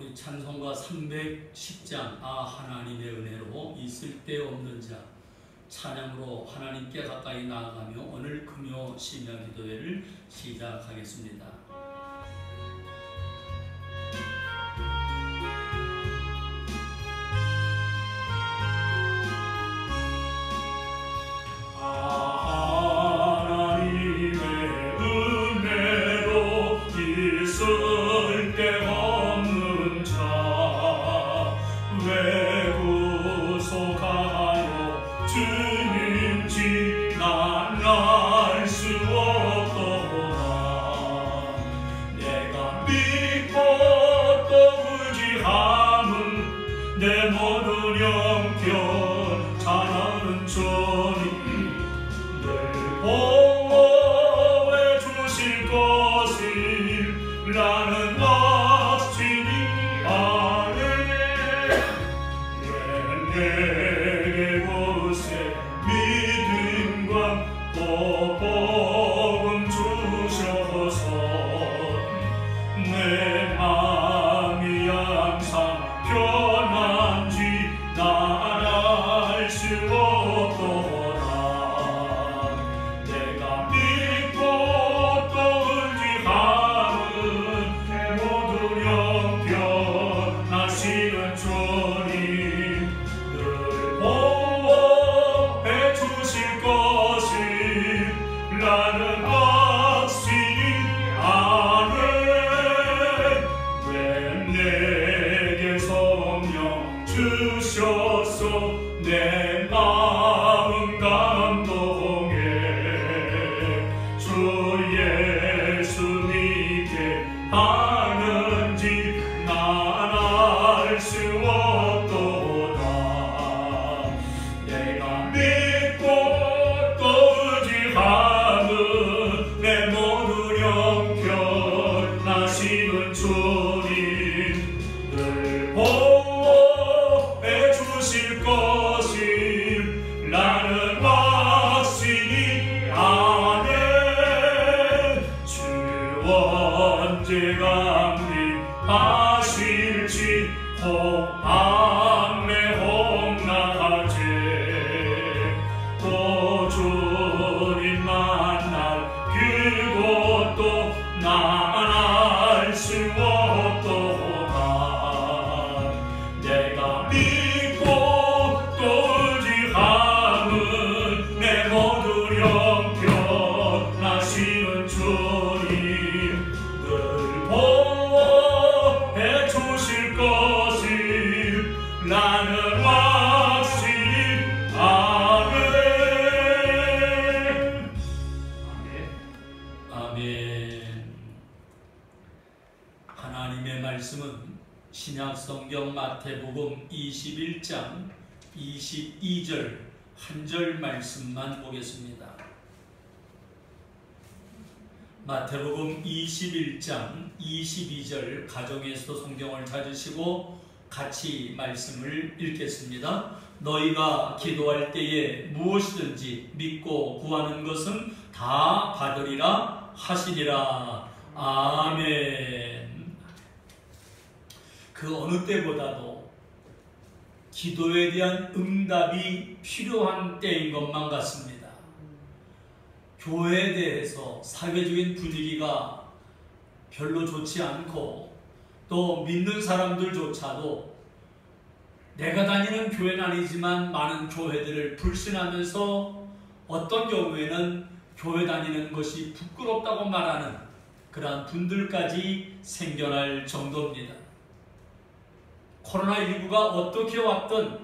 우리 찬송가 310장 하나님의 은혜로 이 쓸데없는 자 찬양으로 하나님께 가까이 나아가며 오늘 금요 심야 기도회를 시작하겠습니다. 하나님의 말씀은 신약성경 마태복음 21장 22절 한 절 말씀만 보겠습니다. 마태복음 21장 22절 가정에서 성경을 찾으시고 같이 말씀을 읽겠습니다. 너희가 기도할 때에 무엇이든지 믿고 구하는 것은 다 받으리라 하시니라. 아멘. 그 어느 때보다도 기도에 대한 응답이 필요한 때인 것만 같습니다. 교회에 대해서 사회적인 분위기가 별로 좋지 않고 또 믿는 사람들조차도 내가 다니는 교회는 아니지만 많은 교회들을 불신하면서 어떤 경우에는 교회 다니는 것이 부끄럽다고 말하는 그러한 분들까지 생겨날 정도입니다. 코로나19가 어떻게 왔든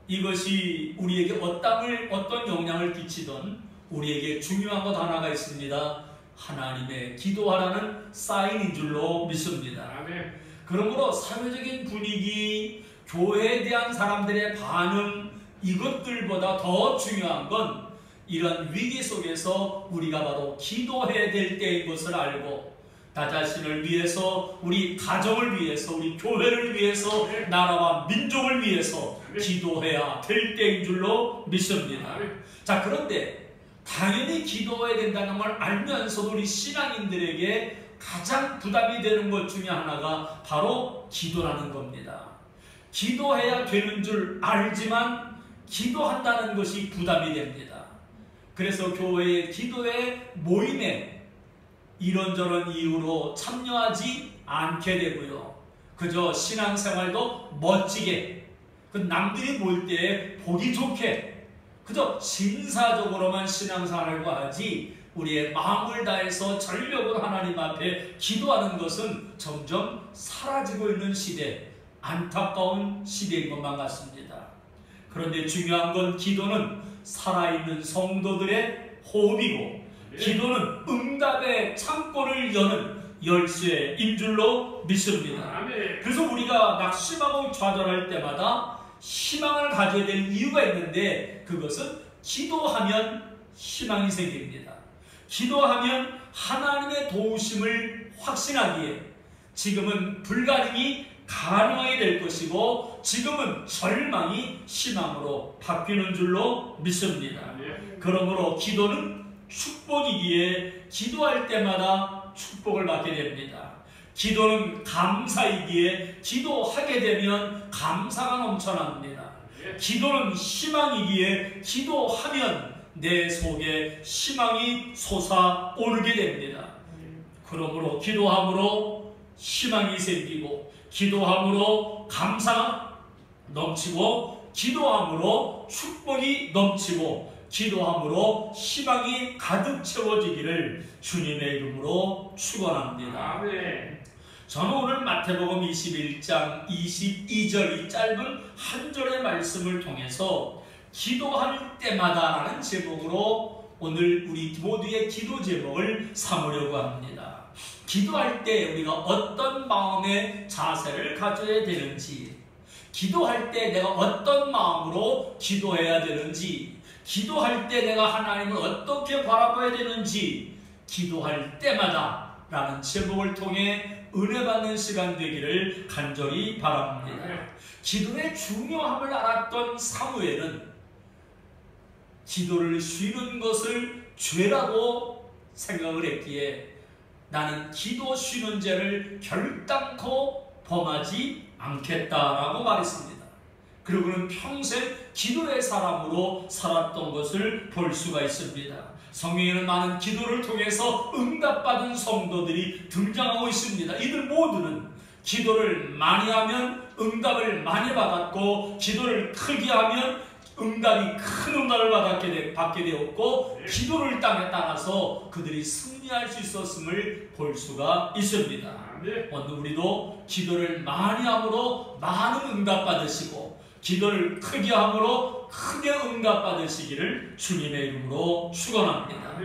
이것이 우리에게 어떤 영향을 끼치든 우리에게 중요한 것 하나가 있습니다. 하나님의 기도하라는 사인인 줄로 믿습니다. 아멘. 그러므로 사회적인 분위기, 교회에 대한 사람들의 반응, 이것들보다 더 중요한 건 이런 위기 속에서 우리가 바로 기도해야 될 때인 것을 알고 나 자신을 위해서, 우리 가정을 위해서, 우리 교회를 위해서, 나라와 민족을 위해서 기도해야 될 때인 줄로 믿습니다. 자, 그런데 당연히 기도해야 된다는 걸 알면서도 우리 신앙인들에게 가장 부담이 되는 것 중에 하나가 바로 기도라는 겁니다. 기도해야 되는 줄 알지만 기도한다는 것이 부담이 됩니다. 그래서 교회의 기도의 모임에 이런저런 이유로 참여하지 않게 되고요. 그저 신앙생활도 멋지게, 남들이 볼 때 보기 좋게 그저 신사적으로만 신앙생활을 하지 우리의 마음을 다해서 전력으로 하나님 앞에 기도하는 것은 점점 사라지고 있는 시대, 안타까운 시대인 것만 같습니다. 그런데 중요한 건 기도는 살아있는 성도들의 호흡이고 기도는 응답의 창고를 여는 열쇠인 줄로 믿습니다. 그래서 우리가 낙심하고 좌절할 때마다 희망을 가져야 될 이유가 있는데 그것은 기도하면 희망이 생깁니다. 기도하면 하나님의 도우심을 확신하기에 지금은 불가능이 가능하게 될 것이고 지금은 절망이 희망으로 바뀌는 줄로 믿습니다. 그러므로 기도는 축복이기에 기도할 때마다 축복을 받게 됩니다. 기도는 감사이기에 기도하게 되면 감사가 넘쳐납니다. 기도는 희망이기에 기도하면 내 속에 희망이 솟아오르게 됩니다. 그러므로 기도함으로 희망이 생기고 기도함으로 감사가 넘치고 기도함으로 축복이 넘치고 기도함으로 희망이 가득 채워지기를 주님의 이름으로 축원합니다. 저는 오늘 마태복음 21장 22절 이 짧은 한 절의 말씀을 통해서 기도할 때마다 라는 제목으로 오늘 우리 모두의 기도 제목을 삼으려고 합니다. 기도할 때 우리가 어떤 마음의 자세를 가져야 되는지, 기도할 때 내가 어떤 마음으로 기도해야 되는지, 기도할 때 내가 하나님을 어떻게 바라봐야 되는지, 기도할 때마다 라는 제목을 통해 은혜 받는 시간 되기를 간절히 바랍니다. 기도의 중요함을 알았던 사무엘은 기도를 쉬는 것을 죄라고 생각을 했기에 나는 기도 쉬는 죄를 결단코 범하지 않겠다라고 말했습니다. 그리고 그는 평생 기도의 사람으로 살았던 것을 볼 수가 있습니다. 성경에는 많은 기도를 통해서 응답받은 성도들이 등장하고 있습니다. 이들 모두는 기도를 많이 하면 응답을 많이 받았고 기도를 크게 하면 응답이 큰 응답을 받게 되었고 기도를 땅에 따라서 그들이 승리할 수 있었음을 볼 수가 있습니다. 오늘 우리도 기도를 많이 함으로 많은 응답 받으시고 기도를 크게 함으로 크게 응답 받으시기를 주님의 이름으로 축원합니다.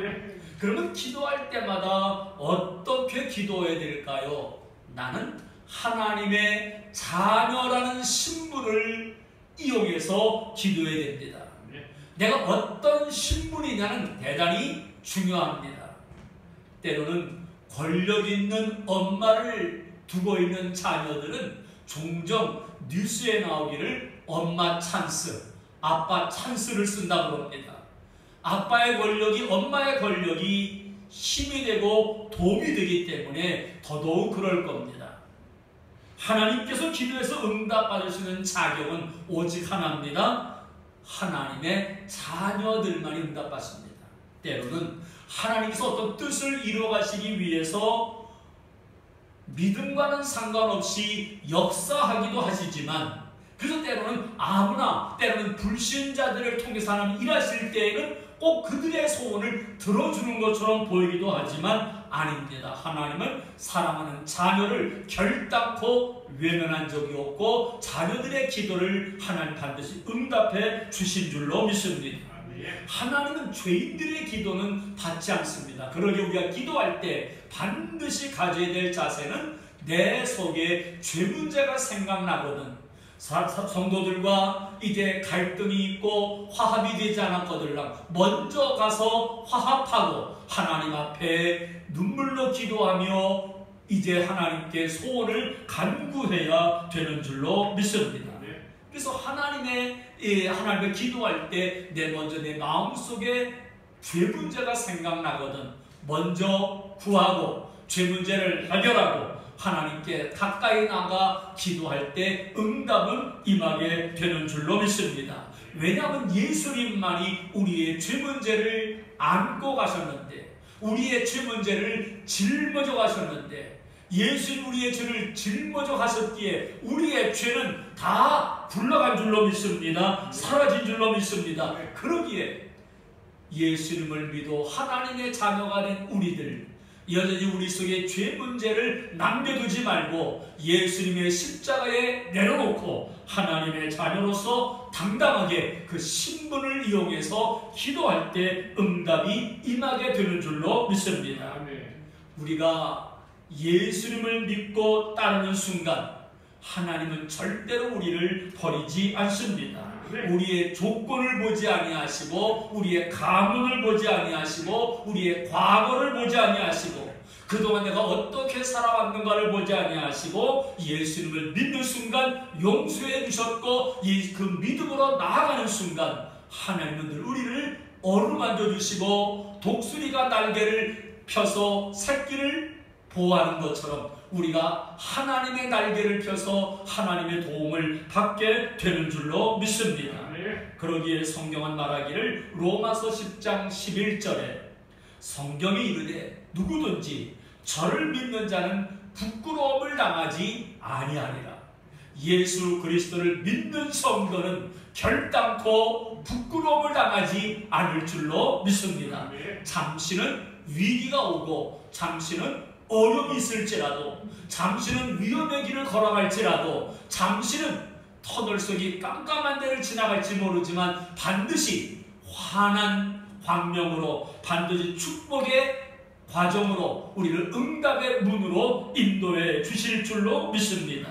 그러면 기도할 때마다 어떻게 기도해야 될까요? 나는 하나님의 자녀라는 신분을 이용해서 기도해야 됩니다. 내가 어떤 신분이냐는 대단히 중요합니다. 때로는 권력 있는 엄마를 두고 있는 자녀들은 종종 뉴스에 나오기를 엄마 찬스, 아빠 찬스를 쓴다고 합니다. 아빠의 권력이 엄마의 권력이 힘이 되고 도움이 되기 때문에 더더욱 그럴 겁니다. 하나님께서 기도해서 응답받을 수 있는 자격은 오직 하나입니다. 하나님의 자녀들만이 응답받습니다. 때로는 하나님께서 어떤 뜻을 이루어가시기 위해서 믿음과는 상관없이 역사하기도 하시지만 그래서 때로는 아무나 때로는 불신자들을 통해서 하나님 일하실 때에는 꼭 그들의 소원을 들어주는 것처럼 보이기도 하지만 아닙니다. 하나님은 사랑하는 자녀를 결단코 외면한 적이 없고 자녀들의 기도를 하나님 반드시 응답해 주신 줄로 믿습니다. 하나님은 죄인들의 기도는 받지 않습니다. 그러기에 우리가 기도할 때 반드시 가져야 될 자세는 내 속에 죄 문제가 생각나거든 성도들과 이제 갈등이 있고 화합이 되지 않았거든 먼저 가서 화합하고 하나님 앞에 눈물로 기도하며 이제 하나님께 소원을 간구해야 되는 줄로 믿습니다. 그래서 하나님의 기도할 때 먼저 내 마음속에 죄 문제가 생각나거든 먼저 구하고 죄 문제를 해결하고 하나님께 가까이 나가 기도할 때 응답은 임하게 되는 줄로 믿습니다. 왜냐하면 예수님만이 우리의 죄 문제를 안고 가셨는데, 우리의 죄 문제를 짊어져 가셨는데, 예수님 우리의 죄를 짊어져 가셨기에 우리의 죄는 다 굴러간 줄로 믿습니다. 사라진 줄로 믿습니다. 그러기에 예수님을 믿어 하나님의 자녀가 된 우리들, 여전히 우리 속에 죄 문제를 남겨두지 말고 예수님의 십자가에 내려놓고 하나님의 자녀로서 당당하게 그 신분을 이용해서 기도할 때 응답이 임하게 되는 줄로 믿습니다. 우리가 예수님을 믿고 따르는 순간 하나님은 절대로 우리를 버리지 않습니다. 우리의 조건을 보지 아니하시고, 우리의 가문을 보지 아니하시고, 우리의 과거를 보지 아니하시고, 그동안 내가 어떻게 살아왔는가를 보지 아니하시고, 예수님을 믿는 순간 용서해 주셨고, 그 믿음으로 나아가는 순간 하나님은 늘 우리를 어루만져 주시고, 독수리가 날개를 펴서 새끼를 보호하는 것처럼 우리가 하나님의 날개를 펴서 하나님의 도움을 받게 되는 줄로 믿습니다. 그러기에 성경은 말하기를 로마서 10장 11절에 성경이 이르되 누구든지 저를 믿는 자는 부끄러움을 당하지 아니하리라. 예수 그리스도를 믿는 성도는 결단코 부끄러움을 당하지 않을 줄로 믿습니다. 잠시는 위기가 오고, 잠시는 어려움이 있을지라도, 잠시는 위험의 길을 걸어갈지라도, 잠시는 터널 속이 깜깜한 데를 지나갈지 모르지만 반드시 환한 광명으로, 반드시 축복의 과정으로 우리를 응답의 문으로 인도해 주실 줄로 믿습니다.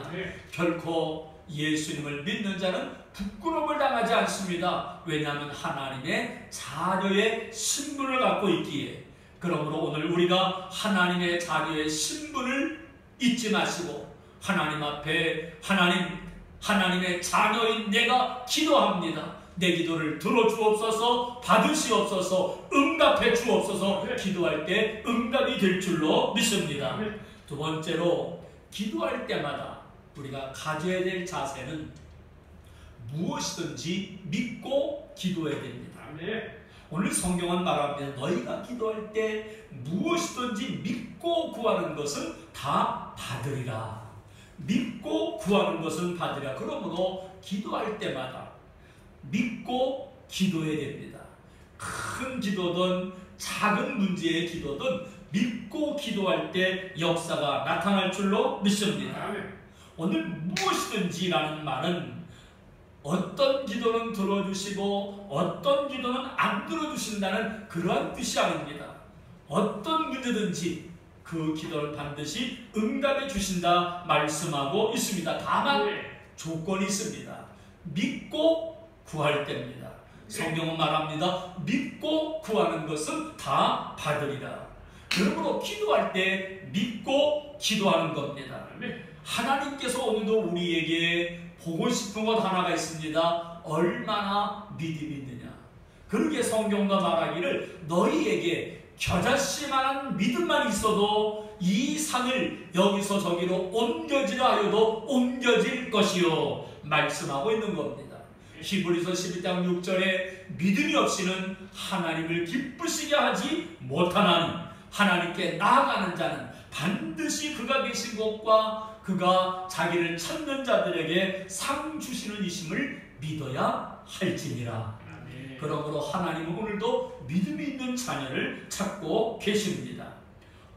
결코 예수님을 믿는 자는 부끄러움을 당하지 않습니다. 왜냐하면 하나님의 자녀의 신분을 갖고 있기에. 그러므로 오늘 우리가 하나님의 자녀의 신분을 잊지 마시고 하나님 앞에 하나님의 자녀인 내가 기도합니다. 내 기도를 들어주옵소서, 받으시옵소서, 응답해 주옵소서. 기도할 때 응답이 될 줄로 믿습니다. 두 번째로, 기도할 때마다 우리가 가져야 될 자세는 무엇이든지 믿고 기도해야 됩니다. 오늘 성경은 말합니다. 너희가 기도할 때 무엇이든지 믿고 구하는 것은 다 받으리라. 믿고 구하는 것은 받으리라. 그러므로 기도할 때마다 믿고 기도해야 됩니다. 큰 기도든 작은 문제의 기도든 믿고 기도할 때 역사가 나타날 줄로 믿습니다. 오늘 무엇이든지라는 말은 어떤 기도는 들어주시고 어떤 기도는 안 들어주신다는 그러한 뜻이 아닙니다. 어떤 문제든지 그 기도를 반드시 응답해 주신다 말씀하고 있습니다. 다만 조건이 있습니다. 믿고 구할 때입니다. 성경은 말합니다. 믿고 구하는 것은 다 받으리라. 그러므로 기도할 때 믿고 기도하는 겁니다. 하나님께서 오늘도 우리에게 보고 싶은 것 하나가 있습니다. 얼마나 믿음이 있느냐. 그러기에 성경과 말하기를 너희에게 겨자씨만한 믿음만 있어도 이 산을 여기서 저기로 옮겨지라 하여도 옮겨질 것이요 말씀하고 있는 겁니다. 히브리서 12장 6절에 믿음이 없이는 하나님을 기쁘시게 하지 못하나니 하나님께 나아가는 자는 반드시 그가 계신 곳과 그가 자기를 찾는 자들에게 상 주시는 이심을 믿어야 할지니라. 그러므로 하나님은 오늘도 믿음이 있는 자녀를 찾고 계십니다.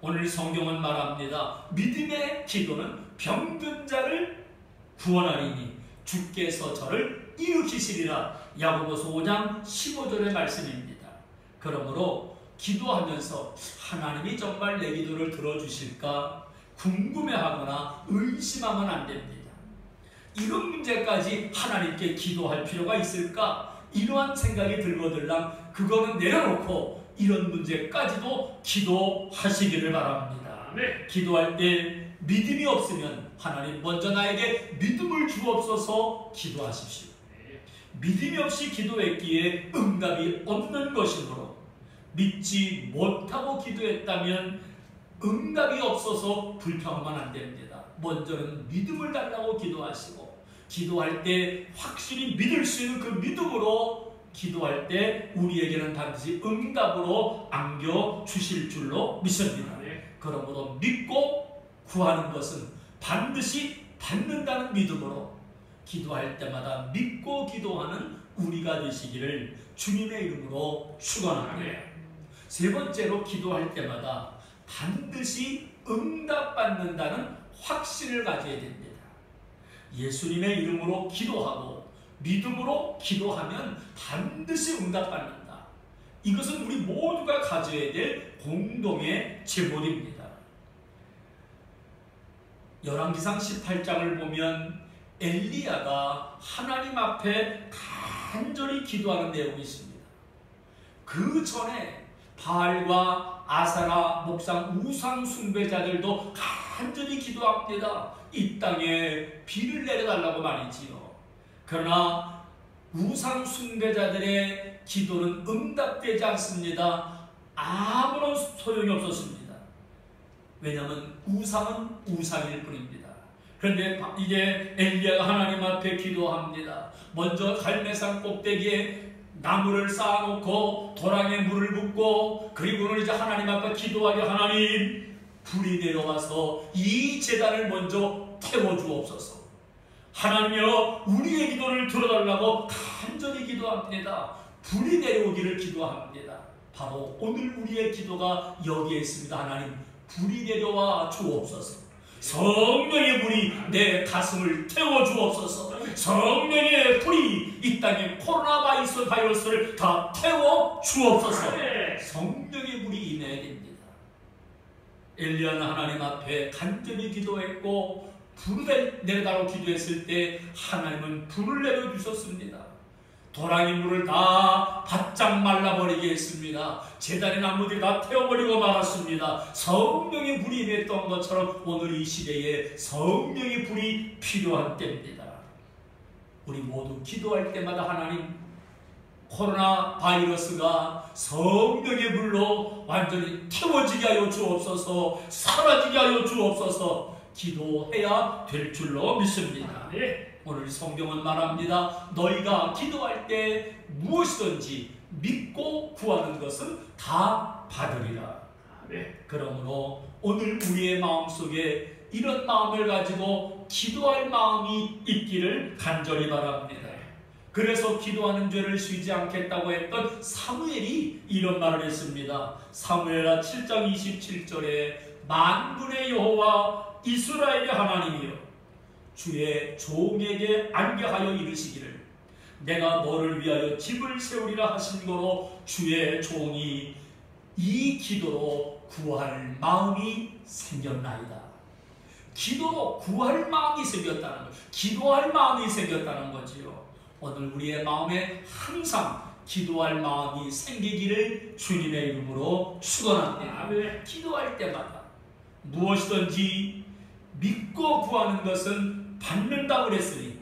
오늘 성경은 말합니다. 믿음의 기도는 병든 자를 구원하리니 주께서 저를 일으키시리라. 야고보서 5장 15절의 말씀입니다. 그러므로 기도하면서 하나님이 정말 내 기도를 들어주실까 궁금해하거나 의심하면 안 됩니다. 이런 문제까지 하나님께 기도할 필요가 있을까? 이러한 생각이 들거들랑 그거는 내려놓고 이런 문제까지도 기도하시기를 바랍니다. 기도할 때 믿음이 없으면 하나님 먼저 나에게 믿음을 주옵소서 기도하십시오. 믿음이 없이 기도했기에 응답이 없는 것이므로 믿지 못하고 기도했다면 응답이 없어서 불평하면 안 됩니다. 먼저는 믿음을 달라고 기도하시고, 기도할 때 확실히 믿을 수 있는 그 믿음으로 기도할 때 우리에게는 반드시 응답으로 안겨주실 줄로 믿습니다. 그러므로 믿고 구하는 것은 반드시 받는다는 믿음으로 기도할 때마다 믿고 기도하는 우리가 되시기를 주님의 이름으로 축원합니다. 세 번째로, 기도할 때마다 반드시 응답받는다는 확신을 가져야 됩니다. 예수님의 이름으로 기도하고 믿음으로 기도하면 반드시 응답받는다. 이것은 우리 모두가 가져야 될 공동의 제목입니다. 열왕기상 18장을 보면 엘리야가 하나님 앞에 간절히 기도하는 내용이 있습니다. 그 전에 바알과 아사라 목상 우상 숭배자들도 간절히 기도합니다. 이 땅에 비를 내려달라고 말이지요. 그러나 우상 숭배자들의 기도는 응답되지 않습니다. 아무런 소용이 없었습니다. 왜냐하면 우상은 우상일 뿐입니다. 그런데 이제 엘리야가 하나님 앞에 기도합니다. 먼저 갈매산 꼭대기에 나무를 쌓아놓고 도랑에 물을 붓고, 그리고는 이제 하나님 앞에 기도하게, 하나님, 불이 내려와서 이 제단을 먼저 태워주옵소서. 하나님이여, 우리의 기도를 들어달라고 간절히 기도합니다. 불이 내려오기를 기도합니다. 바로 오늘 우리의 기도가 여기에 있습니다. 하나님, 불이 내려와 주옵소서. 성령의 불이 내 가슴을 태워주옵소서. 성령의 불이 이 땅에 코로나 바이러스를 다 태워주옵소서. 성령의 불이 임해야 됩니다. 엘리야는 하나님 앞에 간절히 기도했고, 불을 내려달라고 기도했을 때 하나님은 불을 내려주셨습니다. 도랑이 물을 다 바짝 말라버리게 했습니다. 제단의 나무들이 다 태워버리고 말았습니다. 성령의 불이 임했던 것처럼 오늘 이 시대에 성령의 불이 필요한 때입니다. 우리 모두 기도할 때마다 하나님, 코로나 바이러스가 성령의 불로 완전히 태워지게 하여 주옵소서, 사라지게 하여 주옵소서. 기도해야 될 줄로 믿습니다. 오늘 성경은 말합니다. 너희가 기도할 때 무엇이든지 믿고 구하는 것은 다 받으리라. 그러므로 오늘 우리의 마음속에 이런 마음을 가지고 기도할 마음이 있기를 간절히 바랍니다. 그래서 기도하는 죄를 쉬지 않겠다고 했던 사무엘이 이런 말을 했습니다. 사무엘하 7장 27절에 만군의 여호와 이스라엘의 하나님이여, 주의 종에게 안겨하여 이르시기를 내가 너를 위하여 집을 세우리라 하신 거로 주의 종이 이 기도로 구할 마음이 생겼나이다. 기도로 구할 마음이 생겼다는 것, 기도할 마음이 생겼다는 거지요. 오늘 우리의 마음에 항상 기도할 마음이 생기기를 주님의 이름으로 축원합니다. 기도할 때마다 무엇이든지 믿고 구하는 것은 받는다고 그랬으니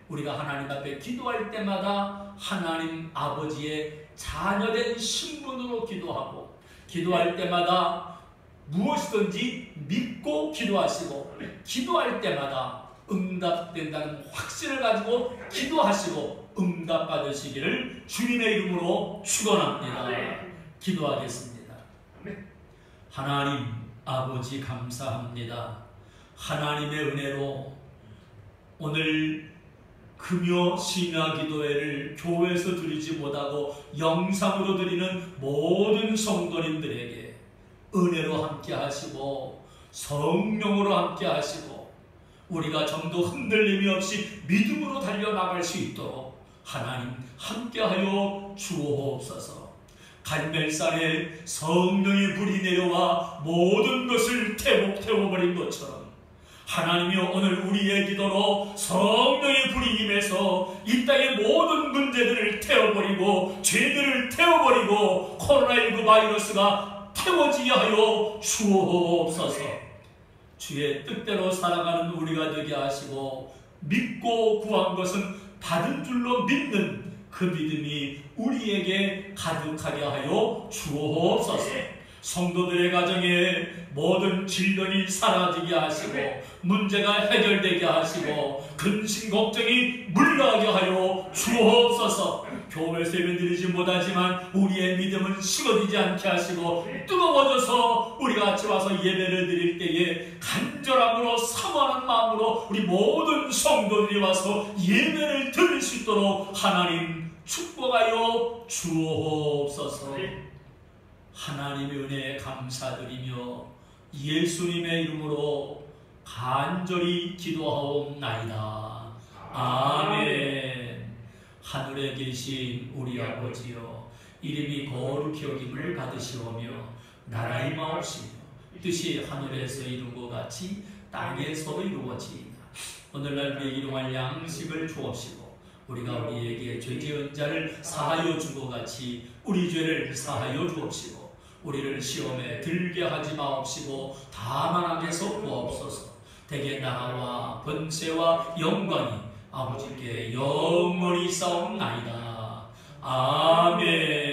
우리가 하나님 앞에 기도할 때마다 하나님 아버지의 자녀된 신분으로 기도하고, 기도할 때마다 무엇이든지 믿고 기도하시고, 기도할 때마다 응답된다는 확신을 가지고 기도하시고 응답받으시기를 주님의 이름으로 축원합니다. 기도하겠습니다. 하나님 아버지 감사합니다. 하나님의 은혜로 오늘 금요 심야 기도회를 교회에서 드리지 못하고 영상으로 드리는 모든 성도님들에게 은혜로 함께 하시고 성령으로 함께 하시고 우리가 좀더 흔들림이 없이 믿음으로 달려나갈 수 있도록 하나님 함께하여 주옵소서. 갈멜산에 성령의 불이 내려와 모든 것을 태워버린 것처럼 하나님이여, 오늘 우리의 기도로 성령의 불이 임해서 이 땅의 모든 문제들을 태워버리고 죄들을 태워버리고 코로나19 바이러스가 태워지게 하여 주옵소서. 주의 뜻대로 살아가는 우리가 되게 하시고, 믿고 구한 것은 받은 줄로 믿는 그 믿음이 우리에게 가득하게 하여 주옵소서. 성도들의 가정에 모든 질병이 사라지게 하시고 문제가 해결되게 하시고 근심 걱정이 물러가게 하여 주옵소서. 교회에서 예배드리지 못하지만 우리의 믿음은 식어지지 않게 하시고 뜨거워져서 우리가 같이 와서 예배를 드릴 때에 간절함으로 사모하는 마음으로 우리 모든 성도들이 와서 예배를 드릴 수 있도록 하나님 축복하여 주옵소서. 하나님의 은혜에 감사드리며 예수님의 이름으로 간절히 기도하옵나이다. 아멘. 하늘에 계신 우리 아버지여, 이름이 거룩히 여김을 받으시오며 나라 임하옵시며 뜻이 하늘에서 이룬 것 같이 땅에서도 이루어지이다. 오늘날 우리에게 일용할 양식을 주옵시고 우리가 우리에게 죄 지은 자를 사하여 준 것 같이 우리 죄를 사하여 주옵시고 우리를 시험에 들게 하지 마옵시고 다만 악에서 구하옵소서. 대개 나라와 번세와 영광이 아버지께 영원히 싸움나이다. 아멘.